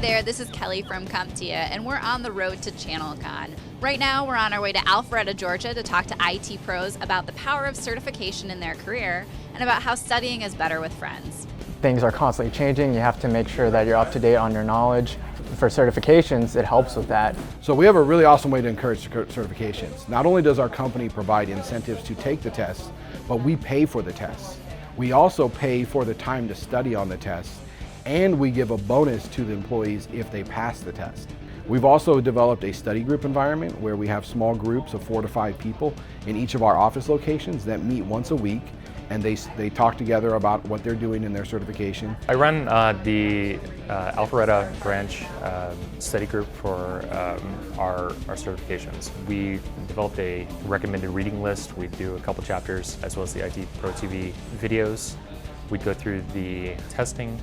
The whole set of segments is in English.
there, this is Kelly from CompTIA, and we're on the road to ChannelCon. Right now, we're on our way to Alpharetta, Georgia to talk to IT pros about the power of certification in their career and about how studying is better with friends. Things are constantly changing. You have to make sure that you're up to date on your knowledge. For certifications, it helps with that. So we have a really awesome way to encourage certifications. Not only does our company provide incentives to take the tests, but we pay for the tests. We also pay for the time to study on the tests, and we give a bonus to the employees if they pass the test. We've also developed a study group environment where we have small groups of 4 to 5 people in each of our office locations that meet once a week, and they talk together about what they're doing in their certification. I run the Alpharetta branch study group for our certifications. We developed a recommended reading list. We do a couple chapters as well as the ITProTV videos. We'd go through the testing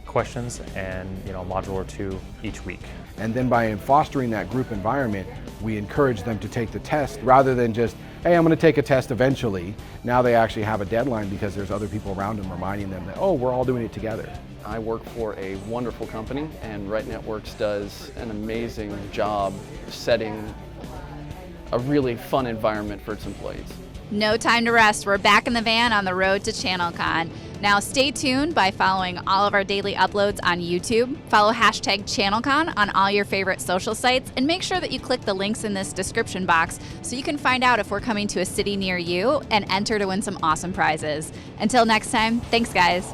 questions and a module or 2 each week. And then by fostering that group environment, we encourage them to take the test rather than just, hey, I'm going to take a test eventually. Now they actually have a deadline because there's other people around them reminding them that, oh, we're all doing it together. I work for a wonderful company, and Right Networks does an amazing job setting a really fun environment for its employees. No time to rest. We're back in the van on the road to ChannelCon. Now stay tuned by following all of our daily uploads on YouTube. Follow hashtag ChannelCon on all your favorite social sites, and make sure that you click the links in this description box so you can find out if we're coming to a city near you and enter to win some awesome prizes. Until next time, thanks guys.